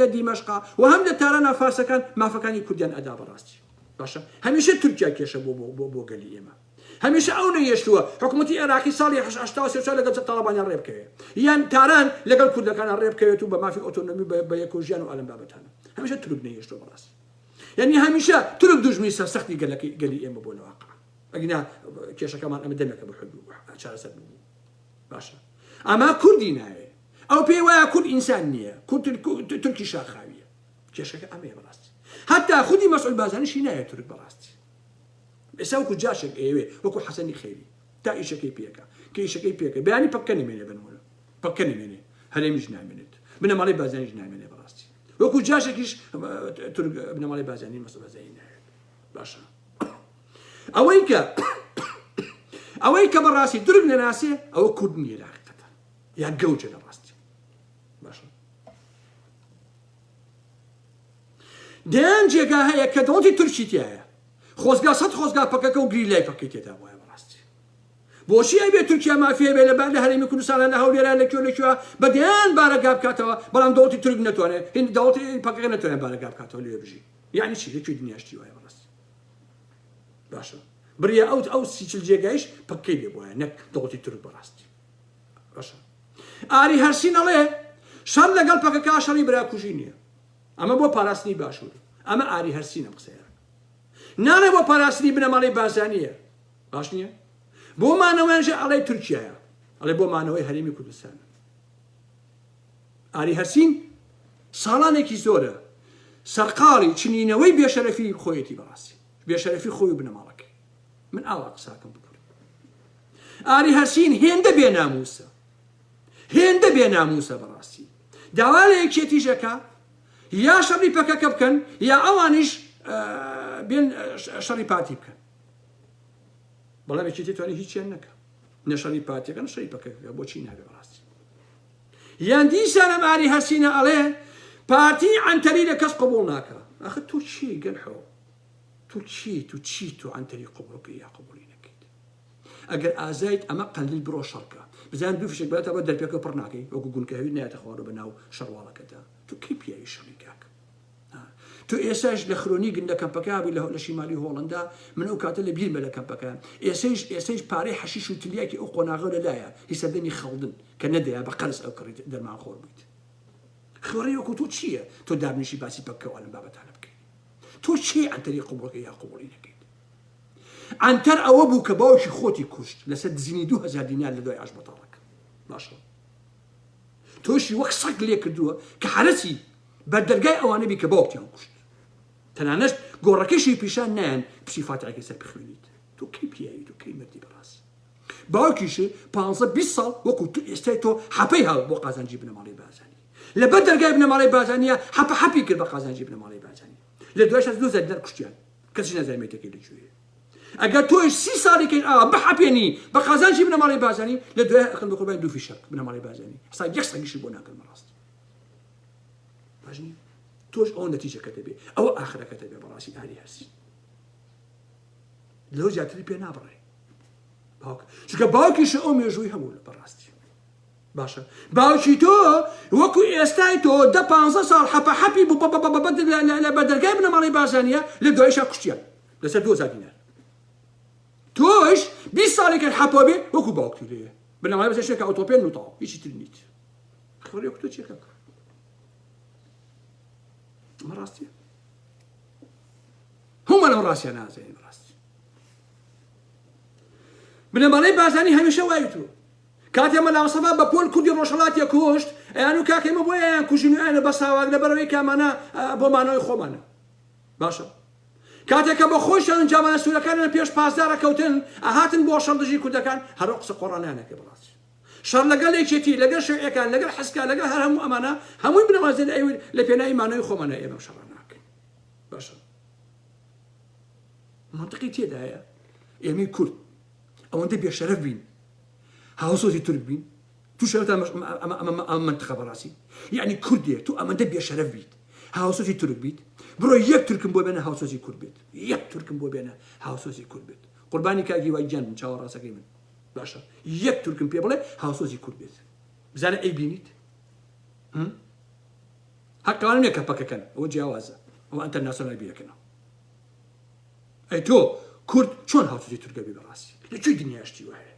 لە دیمەشقا و هەم لە تارانە فارسەکان مافەکانی کوردیان ئەدا بەڕاستی باشە هەمیشە تورکیا کێشە بۆ گەلی ئێمە هەمیشە ئەو نەیەشتووە حکوومەتی عێراقی ساڵی 83 لەگەڵ تاڵیبانیان ڕێبکەوێت یان تاران لەگەڵ کوردەکانان ڕێبکەوێت و بە مافی ئۆتۆنۆمی بە یەکۆژیان و ئەلەم بابەتانە هەمیشە تورک نەیەشتووە بەڕاستی یعنی هەمیشە تورک دوژمنی سەرسەختی گەلی ئێمە بۆ لەواقع ئەگنا کێشەکەمان ئەمە دەمێکە بە حدود چارەسەر بوو باشە ئەما کوردی نایە ئەو پێی وایە کورد ئینسان نییە تورکی شاخاویە کێشەکە ئەمەیە بەڕاستی هەتا خودی مەسعود بازانیشی نایە تورک بەڕاستی ئێستا وەکو جاشێک ئێوێ وەکو حەسەنی خەیری تا ئیشەکەی پێکە کە ئیشەکەی پێکە بەیانی پەککە نمێنێ بنوورە پەککە نمێنێ هەرێمیش نامێنێت بنەماڵەی بازانیش نامێنێ بەڕاستی وەکو جاشێکیش بنەماڵەی بازانی مەسعود بازانی نایێت باشە ئەوەی کە بەڕاستی تورک نەناسێ ئەوە کورد نییە لە حەقیقەتە یا گەوجە لە ڕاستی باشە دەیان جێگا هەیە کە دەوڵەتی تورکی تایە خۆزگا سەد خۆزگا پەکەکە و گری لای پەکەی تێدا وایە بەڕاستی بۆچی ئەبێ تورکیا مافیە بێ لەبەر لە هەرێمی کوردستانە لە هەولێرە لەکوێ بەدەیان بارەگا بکاتەوە بەڵام دەوڵەتی تورک نەتوانێت هێن دەوڵەتی پەکەکە نەتوانێت بارەگا بکاتەوە لێ بژی یعنی چی لەکوێ دنیاشتی وایە بەڕاستی باشە بڕیە ئەو سیچل جێگایش پەکەی لێ وایە نەک دەوڵەتی تورک بەڕاستی باشە ئاری هەرسین ئەڵێ شەڕ لەگەڵ پەکەکە شەڕی براکوژی نییە ئەمە بۆ پاراستنی باشوور ئەمە ئاری هەرسینە قسەیە ناڵێ بۆ پاراستنی بنەماڵەی بازانیە باش نییە بۆ مانەوەیانژە ئەڵێ تورکیایە ئەڵێ بۆ مانەوەی هەرێمی کوردستانە ئاری هەرسین ساڵانێکی زۆرە سەرقاڵی چنینەوەی بێشەرەفی خۆیەتی بەڕاستی بێشەرەفی خۆی و بنەماڵەکەی من ئاوا قساکەم بکڕ ئاری هەرسین هێندە بێناموسە بەڕاستی داوا لە یەکێتیژەکە یا شەڕی پەکەکە بکەن یا ئەوانیش بێن شەڕی پارتی بکەن بەڵام یەکێتی توانی هیچیان نەکە نە شەڕی پارتیەکە نە شەڕی پەکەکە بۆچی نابێ بەڕاستی یان دیسانم ئاری هەرسینە ئەڵێ پارتی عنتەری لە کەس قبوڵ ناکە ئەخە تۆ چی گەلحۆ تۆ چی تۆ عنتەری قبوڵەکە یا قبوڵی نەکەیت ئەگەر ئازایت ئەمە قەندیل بڕۆ شەڕکە بزان دوو فشێک بێتەوە دەرپێکە پڕ ناکەی وەکو گونکەوی نایەتە خوارە بەناو شەڕواڵەکەدا تو کەی پیاوی شەڕی کاکە تو ئێساش لە خرۆنی گندە کەمپەکە بووی لە شیمالی هۆڵندا من ئەو کاتە لە بیرمە لە کەمپەکە ئێسەیش پارەی حەشیش و تلیاکی ئەو قۆناغە لەلایە هی سەردەمی خەڵدن کە نەدەیە بە قەرز ئەو کڕیت دەرمان خۆر بوویت خۆڕی وەکو تۆ چییە تۆ دابنیشی باسی پەکەوە لەم بابەتانە بکەیت تۆ چی عنتەری قبوڵەکە یا قبوڵی نەکەیت عنتەر ئەوە بوو کە باوکی خۆتی کوشت لەسەر دزینی 2000 دینار لە دوای ئاشبەتاڵەکە باشە تۆشی وەک سەگ لێ کردووە کە حرەسی بەردەرگای ئەوانە بی کە باوکیان کوشت تەنانەت گۆڕەکەشی پیشان نایەن پشی فاتحەکەی سەر بخوێنیت تۆ کەی پیاوی تۆ کەی مردی بەڕاست باوکیش 15-20 ساڵ وەکو تو ئێستای تۆ حەپەی هاو بۆ قازانجی بنەماڵی بازانی لەبەر دەرگای بنەماڵی بازانیە حەپی کرد بە قازانجی بنەماڵی بازانی لە دوایش دو زەدنەر کوشتیان کەسی نەزانێتێکی لەکوێیە ئەگەر تۆش 30 ساڵێکی بحەپێنی بە قازانجی بنەماڵی بازانی لە دوای ئەخەن بە قوربانی 2 فیشەک بنەماڵی بازانی ئەستا 1 سەگیشی بۆ ناکەن بەڕاستی باش نییە تۆش ئەو نەتیجەکە دەبێ ئەوە ئاخرەکە دەبێ بەڕاستی ئاری هەرسی لەو زیاتری پێ نابڕێ چونکە باوکیش ئەو مێژووی هەبوو لە بەڕاستی باشە باوکی تۆ وەکو ئێستای تۆ 10-15 ساڵ حەپی بوو بە دەرگای بنەماڵی بازانیە لە دوایشا کوشتیان لەسەر 2000 دینار تۆش 20 ساڵێکە حەپۆ بێ وەکو باوکتی لێیە بنەماڵی بازانیە شتێکە ئۆتۆپێن و تاو هیچی تر نیت خبەری وەکو تۆ چیەکە ئەمە ڕاستیە هەمومان ئەم ڕاستیە نازانین ڕاستی بنەماڵی بازانی هەمیشە وای تۆ کاتێ مەلامسەفا بە پۆل کوردی ڕۆژهەڵاتیە کوشت ئەیان و کاکەمە بۆیان کوژینیانە بە ساواک لەبەرەوەی کامانە بۆ مانەوەی خۆمانە باشە کاتێککە بە خۆشیان جامانە سوورەکانە پێش پازدارە کەوتن ئاهاتن بۆ شەڕدژی کوردەکان هەرۆ قسە قۆڕانیانەکە بەڕاستی شەڕ لەگەڵ یەکێتی لەگەڵ شێعەکان لەگەڵ حەسکان لەگەڵ هەر هەموو ئەمانە هەمووی بنەمازێن ئەوی لە پێناوی مانەوەی خۆمانە ئێمە شەڕ ناکەین باشە منطقی تێدایە ئێمەی کورد ئەوەندە بێشەرەف بین هاوسۆزی تورک بین تو شەرەتا ئەمە منتخە بەڕاستی یعنی کوردێ تو ئەمەندە بێشەرەف بیت هاوسۆزی تورک بیت بڕۆ یەک تورکم بۆ بێنە هاوسۆزی کورد بێت یەک تورکم بۆ بێنە هاوسۆزی کورد بێت قوربانی کاگی وای گیان من چاوەڕاستەکەی من باشە یەک تورکم پێ بڵێ هاوسۆزی کورد بێت بزانە ئەی بینیت هەکەوانم نییە کە پەکەکەن ئەوە جیاوازە ئەوە ئەنتەرناسیۆنال بیرەکەنەوە ئەی تۆ کورد چۆن هاوسۆزی تورکە بێ بەڕاستی لەکوێی دنیاشتی وایە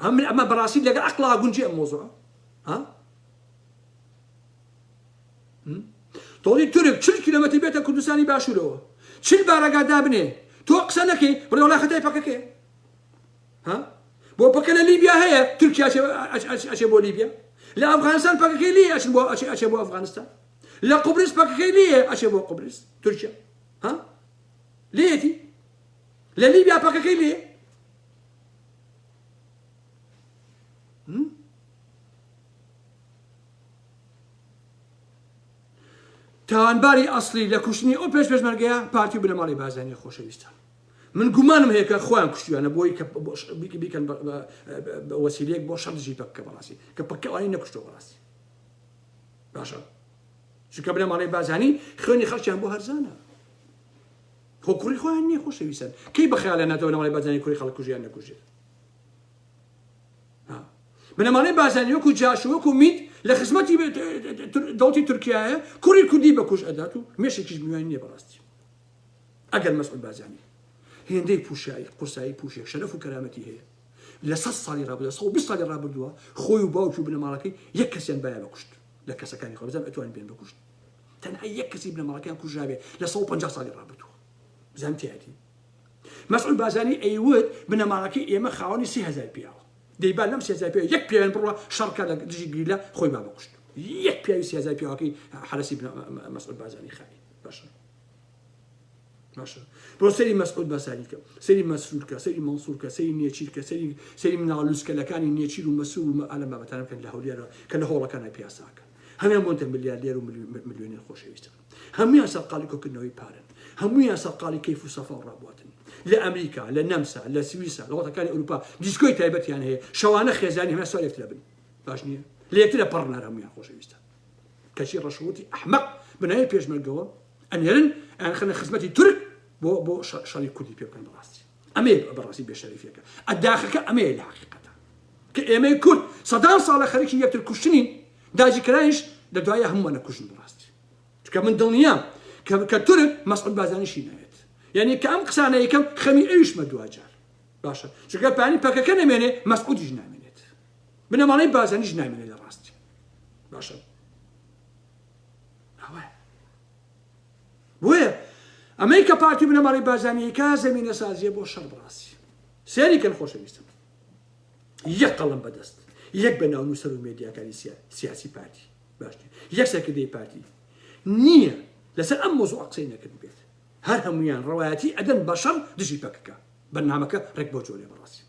ئەمە بەڕاستی لەگەڵ عەقڵا گونجی ئەم مۆزوعە تۆڵی تورک 40 کیلۆمەتر بێتە کوردستانی باشوورەوە 40 بارەگا دابنێ تۆ قسە نەکەی بڵێ وەڵای خەتای پەکەکەیە بۆ پەکە لە لیبیا هەیە تورکیا ئەچێ بۆ لیبیا لە ئەفغانستان پەکەکەی لێ ئەچێ بۆ ئەفغانستان لە قوبرس پەکەکەی لێ ئەچێ بۆ قوبرس تورکیا لێتی لە لیبیا پەکەکەی لێ تاوانباری ئەسڵی لە کوشتنی ئەو پێشمەرگەیە پارتی بنەماڵی بازانیە خۆشەویستان من گومانم هەیە کە خۆیان کوشتیوانە بۆی کە بیکەن بە وەسیلەیەک بۆ شەڕدژی پەککە بەڕاستی کە پەکەوانی نەکوشتەوە بەڕاستی باشە چونکە بنەماڵی بازانی خوێنی خەڵکیان بۆ هەرزانە خۆ کوڕی خۆیان نییە خۆشەویستن کەی بەخەیاڵە ناتەوە بنەماڵی بازانی کوڕی خەڵک کوژیان نەکوژێت بنەماڵی بازانی وەکو جاش وەکو میت لە خزمەتی دەوڵەتی تورکیایە کوڕی کوردی بەکوژ ئەدات و مێشێکیش میوانی نییە بەڕاستی ئەگەر مەسعود بازانی هێندەی پوشایی قورسایی پوشێک شەرەف و کەرامەتی هەیە لە 100 ساڵی ڕابردووە 120 ساڵی ڕابردووە خۆی و باوکی و بنەماڵەکەی یەک کەسیان بایە بەکوشت لە کەسەکانی خۆ بزانم ئەتوانین بێن بەکوشت تەنها یەک کەسی بنەماڵەکەیان کوژرابێ لە 150 ساڵی ڕابردووە بزانم تیاتی مەسعود بازانی ئەیوت بنەماڵەکەی ئێمە خاوەنی 30,000 پیاوە دەیبان لەم 30,000 پیاوە یەک پیاویان بڕوە شەڕکە لە دژی گریلە خۆی با بەکوشت یەک پیاوی 30,000 پیاوەکەی حرەسی مەسعود بازانی خاوی باشە باشە بۆ سەری مەسعود بازانی کە سەری مەسعودکە سەری مەنسوورکە سەری نێچیرکە سەری مناڵوسکەلەکانی نێچیر و مەسوول و ئالە بابەتانە بکەن لە هەولێرە کە لە هۆڵەکانە پیاساکە هەمیان بۆنتە ملیاردێر و ملیۆنێر خۆشەویستن هەمویان سەرقاڵی کۆکردنەوەی پارن هەمویان سەرقاڵی کەیف و سەفا و ڕابواتن لە ئەمریکا لە نەمسا لە سویسا لە وڵاتەکانی ئەوروپا دیسکۆی تایبەتیان هەیە شەوانە خێزانی هەمە سوال یەکترە بن باش نییە لە یەکترە پەڕنار هەمویان خۆشەویستە کەچی ڕەشەوەتی ئەحمەق بنایە پێشمەرگەوە ئەنێرن ئەیان خەنە خزمەتی تورک بۆ شەڕی کوردی پێ بکەن بەڕاستی ئەمێ بەڕاستی بێشەریفیەکە ئەداخەکە ئەمەیە لە حەقیقەتە کە ئێمەی کورد سەدان ساڵە خەریکی یەکتر کوشتنین داگیرکرایش لە دوایە هەمووان نەکوژن بەڕاستی چونکە من دڵنیام کە تورک مەسعود بازانیشی نایێت یعنی کە ئەم قسانە یەکەم خەمی ئەویشمە دوجار باشە چونکە پانی پەکەکە نامێنێ مەسعودیش نامێنێت بنەماڵەی بازانیش نامێنێت لە ڕاستی باشە بۆیە ئەمەی کە پارتی بنەماڵی بازانیە کا زەمینە سازیە بۆ شەڕ بڕاستی سێریکەن خۆشەویستم یەک قەڵەم بەدەست یەک بە ناونووسەر و مێدیاکانی سیاسی پارتی باشتر یەک سەرکردەی پارتی نییە لەسەر ئەم مۆزوع قسەی نەکرد بێت هەر هەمویان ڕەوایەتی ئەدەن بە شەڕ دژی پەکەکە بەرنامەکە ڕێک بۆ جۆرێ بەڕاستی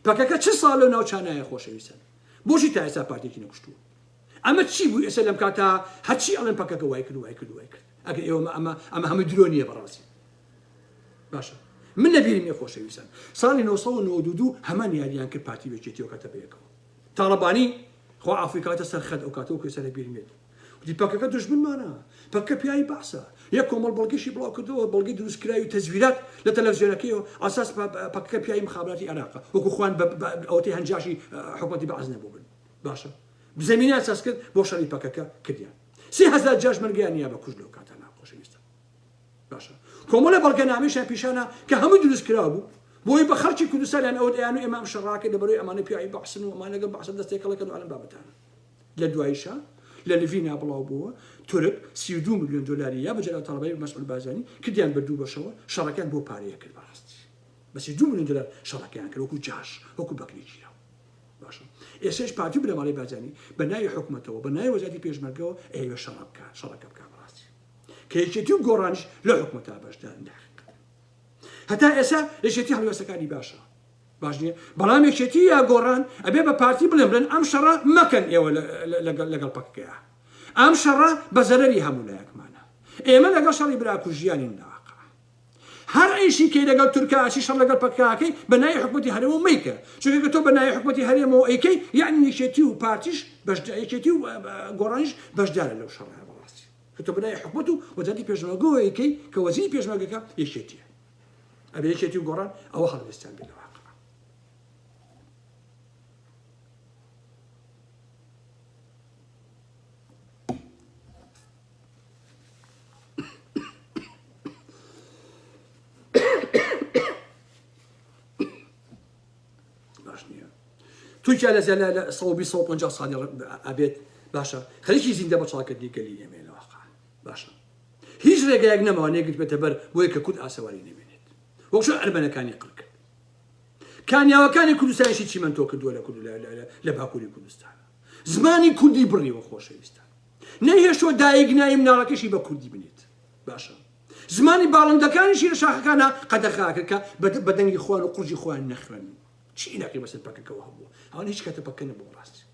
پاکەکە چه ساڵ لە ناوچانایە خۆشەویستن بۆچی تا ئێستا پارتێکی نەکوشتووە ئەمە چی بوو ئێستا لەم کاتە هەرچی ئەڵێن پاکەکە وای کرد ئەگەر ئێوە ئەمە هەموو درۆ نییە بەڕاستی باشە من لەبیرم نیە خۆشەویستن ساڵی 1992 هەمان یاریان کرد پارتی بێچێتیەوە کاتە بەیەکەوە تاڵەبانی خوا ئافریکاتە سەرخەت ئەو کاتەوە کە سەر بیرمێت وتی پاکەکە دژمنمانە پاکە پیاوی باسە یەک کۆمەڵ بەڵگەشی بڵاو کردەوە بەڵگەی دروستکراوی و تەزویرات لە تەلەڤیزیۆنەکەیەوە ئاساس پاکەکە پیاوی مخابراتی عێراقە وەکو خوان ئەوەی هەنجاشی حکومەتی بەعز نەبوو بن باشە زمینە ئاساس کرد بۆ شەڕی پاکەکە کردیان 3000 جاش مەرگیان نییە بە کوژ لەو کاتە ناخۆشەویستە باشە کۆمەڵە بەڵگەنامەیشیان پیشانە کە هەموو دروستکرا بوو بۆی بە خەڵکی کوردستانیان ئەوە دەیان و ئێمام شەڕاکە لەبەرەوەی ئەمانە پیاوی بەحسن و ئەمانە لەگەڵ بەحسن دەستێکەڵەکەن و ئەلەم بابەتانە لە دواییشە لە لڤینا بڵاو بووە تورک 32 میلیۆن دلاری یا بەجێراو تاڵبای مەسئول بازانی کردیان بە دوو بەشەوە شەڕەکان بۆ پارەیە کرد بەڕاستی بە 32 میلیۆن دلار شەڕەکەیان کرد وەکو جاش وەکو بەکری گیراو باشە ئێسش پارتی بنەماڵەی بازانی بە ناوی حکومەتەوە بە ناوی وەزارەتی پێشمەرگەوە ئێوە شەڕەکە بکە بەڕاستی کە یەکێتی و گۆڕانیش لە حکومەتە بەشدار هەتا ئێستا یەکێتی هەڵوێستەکانی باشە باش نییە بەڵام یەکێتی یا گۆڕان ئەبێ بە پارتی بڵێن ئەم شەڕە مەکەن ئێوە لەگەڵ پەکەکەیە ئەم شەڕە بە زەرەری هەموو لایەکمانە ئێمە لەگەڵ شەڕی براکو ژیانی ناقا هەر ئیشی کەی لەگەڵ تورکاچی شەڕ لەگەڵ پەکەکەی بە ناوی حکومەتی هەرێمەوە مەیکە چونکە تۆ بە ناوی حکومەتی هەرێمەوە ئەیکەی یعنی یەکێتی و پارتیش یەکێتی و گۆڕانیش بەشدارە لەو شەڕە بەڕاستی کە تۆ بە ناوی حکومەت و وەزارەتی پێشمەرگەوە ئەیکەی کە وەزیری پێشمەرگەکە یەکێتیە ئەبێ یەکێتی و گۆڕان ئەوە هەڵوێستیان بێت تورکیا لە 150 ساڵی ئەبێت باشە خەریکی زیندە بە چاڵکردنی گەلی ئێمە لەواقع باشە هیچ ڕێگەیەک نەماوە نێگرت بێتە بەر بۆیە کە کورد ئاسەواری نەبێنێت وەکشە ئەرمەنەکانی قڕ کرد کانیاوەکانی کوردستانیشی چیمەنتۆ کردووە لە باکووری کوردستان زمانی کوردی بڕیوە خۆشەویستان نەیهێشتۆ دایگنایی مناڵەکەشی بە کوردی بنێت باشە زمانی باڵندەکانیشی لە شاخەکانە قەدەغا کرد کە بە دەنگی خوان و قورجی خوان نەخوێن چی ناقی بەسەر پەکەکەەوە هەبووە ئەوان هیچ کاتە پەکە نەبوو ڕاستی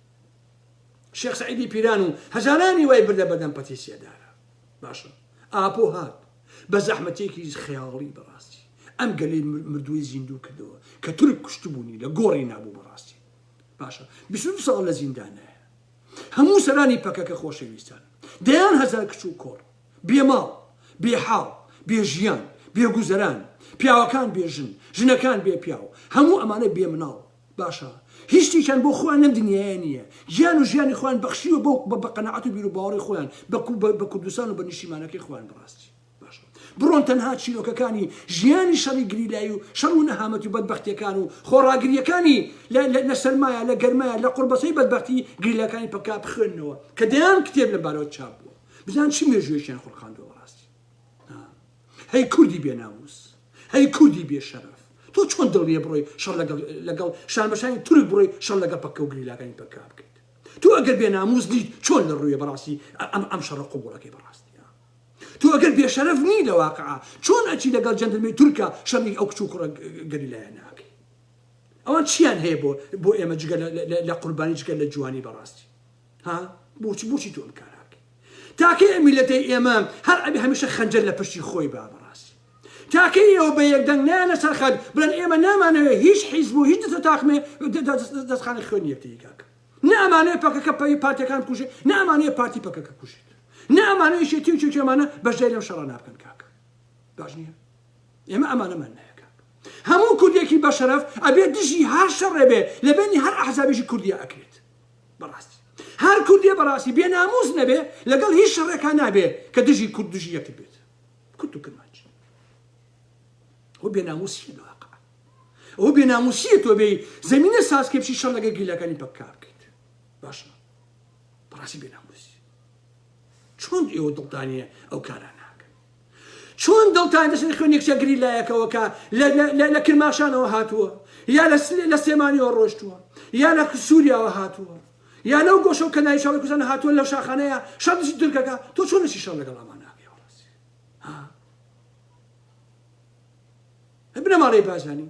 شێخ سەعیدی پیران و هەزارانی وای بردە بەدەم پەتیسیەدارە باشە ئاپۆ هات بە زەحمەتێکی خەیاڵی بەڕاستی ئەم گەلەی مردووی زیندوو کردەوە کە تورک کوشتبوونی لە گۆڕی نابوو بەڕاستی باشە 22 ساڵ لە زیندانەیە هەموو سەرانی پەکەکە خۆشەویستان دەیان هەزار کچ و کۆڕ بێماڵ بێحاڵ بێژیان بێگوزەران پیاوەکان بێژن ژنەکان بێ پیاو هەموو ئەمانە بێ مناڵ باشە هیچ شتێکیان بۆ خۆیان لەم دنیایە نییە گیان و ژیانی خۆیان بەخشیوە بە قەناعەت و بیر و باوەڕی خۆیان بە کوردستان و بە نیشتیمانەکەی خۆیان بەڕاستی باشە بڕۆن تەنها چیرۆکەکانی ژیانی شەڕی گریلایی و شەڕ و نەهامەتی و بەدبەختیەکان و خۆڕاگریەکانی لە سەرمایە لە گەرمایە لە قوربەسەی بەدبەختی گریلەکانی پەکا بخوێننەوە کە دەیان کتێب لەبارەوە چاپ بووە بزان چی مێژوێکیان خۆڵخاندەوە بەڕاستی هەی کوردی بێناموس هەی کوردی بێشەرەف تۆ چۆن دڵیە بڕۆی شەڕ لەگەڵ شانبەشانی تورک بڕۆی شەڕ لەگەڵ پەکە و گریلاکانی پەکا بکەیت تۆ ئەگەر بێناموس نیت چۆن لە ڕوویە بەڕاستی ئەم شەڕە قوبوڵەکەی بەڕاستی تۆ ئەگەر بێشەرەف نی لە واقعا چۆن ئەچی لەگەڵ جەندەرمەی تورکە شەڕی ئەو کچ و کوڕە گەریلایە ناکەی ئەوان چیان هەیە بۆ ئێمە جگە لە قوربانی جگە لە جوانی بەڕاستی ها بۆچی تۆ ئەم کاراکەی تاکەی میلەتەی ئێمە هەر ئەبێ هەمیشە خەنجەر لە پشتی خۆی با بەڕاستی تاکەی ئەوە بە یەکدەنگ نایە لەسەر خەت بڵێن ئێمە نامانەوێت هیچ حیزب و هیچ دەستەتاقمێ دەستخانە خوێنی یەکتری کاکە نامانەوێت پەکەکە پارتیەکان بکوژێت نامانەوێت پارتی پەکەکە بکوژێت نامانەوێت شێتی و چێمانە بەشداری لەم شەڕە نابکەن کاکە باش نییە ئێمە ئەمانەمان نایە کاکە هەموو کوردێکی بەشەرەف ئەبێ دژی هەر شەڕێ بێ لە بینی هەر ئەحزابێکی کوردیە ئەکرێت بەڕاستی هەر کوردیە بەڕاستی بێ ناموس نەبێ لەگەڵ هیچ شەڕێکان نابێ کە دژی کورد دژی یەکتر بێت کورد و کرمانچ ئەو بێناموسیە لە واقع ئەو بێناموسیە تۆ بێ زەمینە سازکە بچی شەڕ لەگەڵ گریلەکانی پەکا بکەیت باشە بەڕاستی بێناموسی چۆن ئێوە دڵتانیە ئەو کاران ناکەن چۆن دڵتان دەچن خوێنێکچە گریلایەکەوە کە لە کرماشانەوە هاتووە یا لە سلێمانیەوە ڕۆشتووە یا لە سووریاوە هاتووە یا لەو گۆشە و کەنای شەڕی کوردستان هاتووە لەو شاخانەیە شەڕ دژی تورکەکە تۆ چۆن دەچی شەڕ لەگەڵ ئەمان ناکەی بنەماڵی بازانی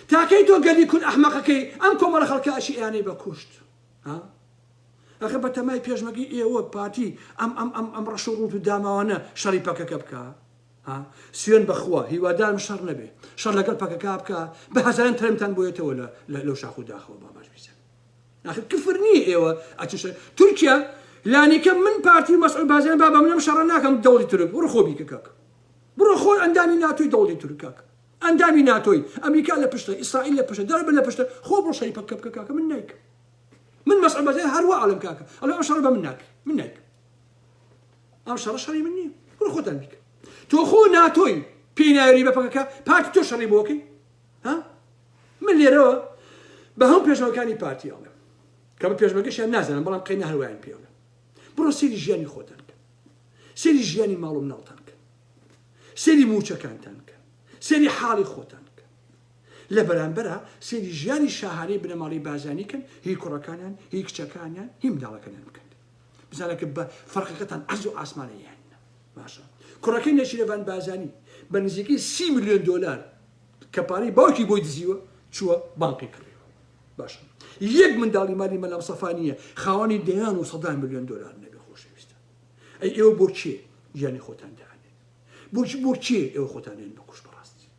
تاکەی تۆ گەلی کون ئەحمەقەکەی ئەم کۆمەڵە خەڵکە ئەشییانەی بە کوشت ئەخە بە تەمای پێشمەگی ئێوە پارتی ئەم ڕەش و ڕوت و داماوانە شەڕی پەکەکە بکە سوێن بەخوا هیوادارم شەڕ نەبێ شەڕ لەگەڵ پەکەکە بکە بە هەزاران تەرمتان بۆیێتەوە لەو شاخ و داخەوە باش بیسە ئەخ کفر نییە ئێوە ئەچشە تورکیا لانیکە من پارتی مەسعود بازیان بابا منم شەڕ ناکەم دەوڵی تورک بڕۆ خۆ بیکە کاک بڕۆ خۆی ئەندامی ناتۆی دەوڵی تورکاک ئەندامی ناتۆی ئەمریکا لە پشتە ئیسرائیل لە پشتە دەربن لە پشتە خۆ بڕۆ شەڕی پەکە بکە کاکە من نایکە من مەسعود بازیان هەروە عەڵم کاکە ئەڵێ ئەم شەڕە بە من ناکە من نایکە ئەم شەڕە شەڕی من نییە بڕۆ خۆتان بیکە تۆ خۆ ناتۆی پێی ناوێری بە پەکەکە پارتی تۆ شەڕی بۆکەی من لێرەوە بە هەم پێشەوەکانی پارتی ئەڵێم کە بە پێشمەکەشیان نازانم بەڵام قەینە هەروایان پێڵێ بڕۆ سێری ژیانی خۆتان کە سێری ژیانی ماڵ و مناڵتان کە سێری موچەکانتان کە سێری حاڵی خۆتان کە لە بەرامبەرە سێری ژیانی شاهانەی بنەماڵی بازانی کەن هی کوڕەکانیان هی کچەکانیان هی منداڵەکانیان بکەن بزانە کە بە فەرقەکەتان عەرز و ئاسمانەیان باشە کوڕەکەی نەشیرەڤان بازانی بە نزیکەی 30 ملیۆن دۆلار کە پارەی باوکی بۆی دزیوە چووە بانقی کڕیوە باشە یەک منداڵی مالی مەلام سەفانیە خاوەنی دەیان و 100 ملیۆن دۆلار نەبێ خۆشەویستە ئەی ئێوە بۆ چێ ژیانی خۆتان داهێنێن بۆ چێ ئێوە خۆتان هێن بەکوش بەڕاستی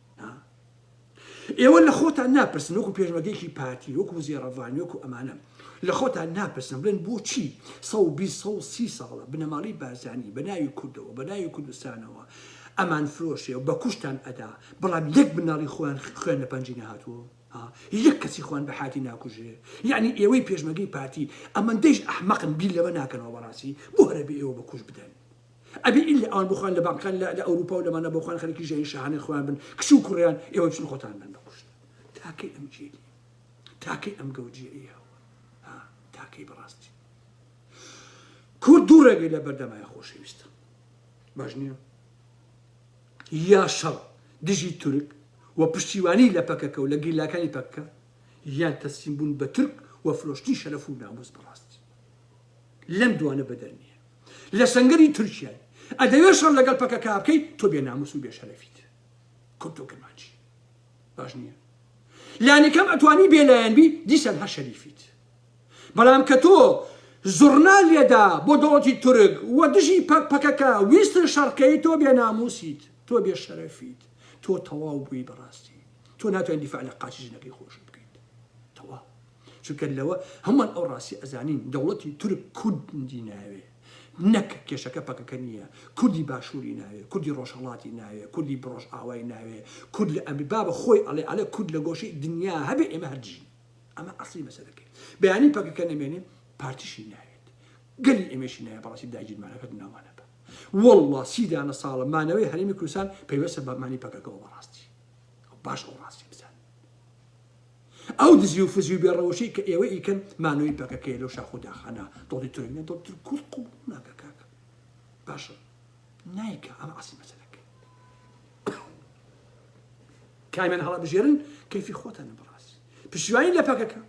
ئێوە لە خۆتان ناپرسن وەکو پێشمەرگەیەکی پارتی وەکو وزیرەڤانی وەکو ئەمانە لە خۆتان ناپرسن بڵێن بۆچی 120 ساڵە بنەماڵی بازانی بە ناوی کوردەوە بە ناوی کوردستانەوە ئەمان فرۆشێ و بە کوشتان ئەدا بەڵام یەک بناڵی خۆیان خوێن لە پەنجی نەهاتووە یەک کەسی خۆیان بە حاتی ناکوژێ یعنی ئێوەی پێشمەرگەی پارتی ئەمەندەیش ئەحمەقن بیر لەوە ناکەنەوە بەڕاستی بۆ هەرە بێ ئێوە بە کوش بدەن ئەبێ ئیلا ئەوان بخۆیان لە بانکان لە ئەوروپا و لەمانە بۆخۆیان خەڵکی ژیانی شاهانەی خۆیان بن کچ و کوڕیان ئێوە بچن خۆتان بن بە کوشت تاکەی ئەم جێلی تاکەی ئەم گەوجێریەوە تاکەی بەڕاستی کورد دوورەگەی لە بەردەمایە خۆشەویستە باش نییە یا شەڕ دژی تورک و پشتیوانی لە پەکەکە و لە گیلاکانی پەکەکە یان تەسلیم بوون بە تورک و فرۆشتی شەرەف و ناموس بەڕاستی لەم دوانە بەدەر نییە لە سەنگەری تورکیای ئەدەوێت شەڕ لەگەڵ پەکەکە بکەیت تۆ بێ ناموس و بێ شەرەفیت کورد و کرمانچی باش نییە لانیکەم ئەتوانی بێلایەنبی دیسان هە شەریفیت بەڵام کە تۆ زوڕنا لێدا بۆ دەوڵەتی تورک و دژی پەکەکە ویستن شەڕکەی تۆ بێ ناموسیت تۆ بێ شەرەفیت تۆ تەواو بووی بەڕاستی تۆ ناتوانین دیفاع لە قاچی ژنەکەی خۆش بکەیت تەواو چونکە لەوە هەمووان ئەو ڕاستی ئەزانین دەوڵەتی تورک کوردی ناوێ نەک کێشەکە پەکەکە نییە کوردی باشووری ناوێ کوردی ڕۆژهەڵاتی ناوێ کوردی بڕۆژ ئاوای ناوێ کورد لە ئەمری بابە خۆی ئەڵێ کورد لە گۆشەی دنیا هەبێ ئێمە هەرجین ئەمە ئەسڵی مەسەلەکەی بەیانی پەکەکە نەمێنێ پارتیشی ناوێت گەلی ئێمەشی نایە بەڕاستی داگیرمانەکەت ناوانە بە والله 30 ساڵە مانەوەی هەرێمی کوردستان پەیوەستە بە مانی پەکەکەەوە بەڕاستی باش ئەو ڕاستی بزان ئەو دزی و فزی و بێڕەوەشەی کە ئێوە ئیکەن مانەوەی پەکەکەی لەو شاخ و داخانە دڵی تورکە دڵ کورد قوڵ ناکە کاکە باشە نایکە ئەمە ئەسڵی مەسەلەکە کامیان هەڵا بژێرن کەیفی خۆتانە بەڕاستی پشتیوانی لە پەکەکە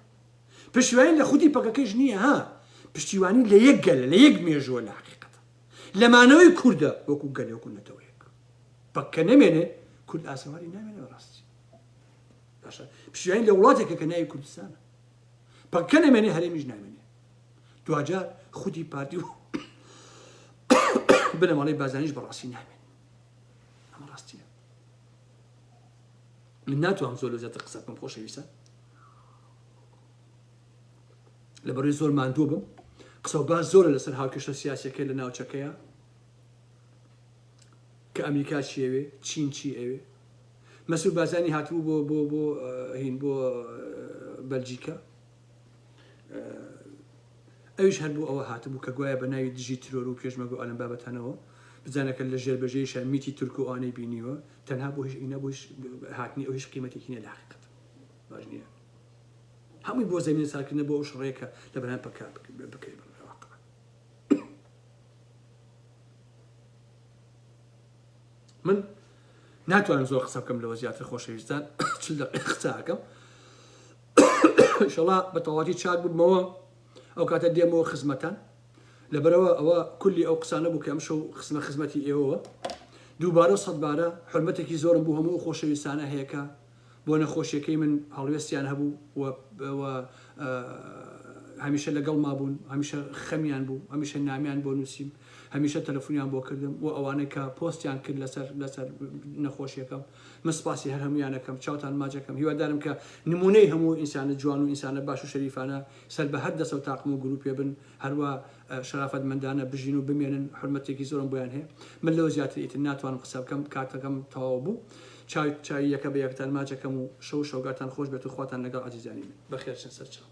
پشتیوانی لە خودی پەکەکەیش نییە پشتیوانی لە یەک گەلە لە یەک مێژووە لە حقیقەتە لەمانەوەی کووردە وەکو گەلێ وەکو نەتەوەیەک پەکە نەمێنێ کورد ئاسەواری نامێنێ بەڕاستی باشە پشتیوانی لە وڵاتێکە کە ناوی کوردستانە پەکە نەمێنێ هەرێمیش نامێنێ دوجار خودی پارتی و بنەماڵی بازانیش بەڕاستی نامێن ئەمە ڕاستیە من ناتوانم زۆر لە زیاتر قسە بکەم خۆشەویستە لەبەرەوەی زۆر ماندوو بم قسە و باس زۆرە لەسەر هاوکێشە سیاسیەکەی لە ناوچەکەیە کە ئەمریکا چی ئەوێ چین چی ئەوێ مەسعود بازانی هاتبوو بۆ هین بۆ بەلجیکا ئەویش هەر بۆ ئەوە هاتبوو کە گوایە بە ناوی دژی ترۆر و پێشمەرگ و ئەلەم بابەتانەوە بزانەکە لە ژێربەجێیشە میتی تورک و ئەوانەی بینیوە تەنها بۆ هیچ هاتنی ئەو هیچ قیمەتێکی نییە لە حقیقەت باش نییە هەمووی بۆ زەمینە سارکردنە بۆ ئەو شڕێکە لە بەرهەم پەکە بکەی من ناتوانم زۆر قسە بکەم لەوە زیاتر خۆشەویستان چ قسەکەم ئینشەڵا بە تەواوی چاک بوومەوە ئەو کاتە دێمەوە خزمەتان لەبەرەوە ئەوە کولی ئەو قسانە بوو کە ئەم شەو خزمەتی ئێوەوە دووبارە 100 بارە حرمەتێکی زۆرم بوو هەموو خۆشەویستانە هەیەکە بۆ نەخۆشیەکەی من هەڵوێستیان هەبوو هەمیشە لەگەڵ مابوون هەمیشە خەمیان بوو هەمیشە نامیان بۆ نووسیم هەمیشە تەلەفۆنیان بۆ کردم و ئەوانەی کە پۆستیان کرد لەسەر نەخۆشیەکەم مسپاسی هەر هەمویانەکەم چاوتان ماجەکەم هیوادارم کە نمونەی هەموو ئینسانە جوان و ئینسانە باش و شەریفانە سەر بە هەر دەسە و تاقم و گروپێ بن هەروە شەرافەتمەندانە بژین و بمێنن حرمەتێکی زۆرم بۆیان هەیە من لەو زیاتر ئیتر ناتوانم قسە بکەم کاتەکەم تەواو بوو چای یەکە بە یەکتان ماجەکەم و شەو شەوگاتان خۆش بێت و خواتان لەگەڵ عەزیزانی من بەخێرچن سەرچاو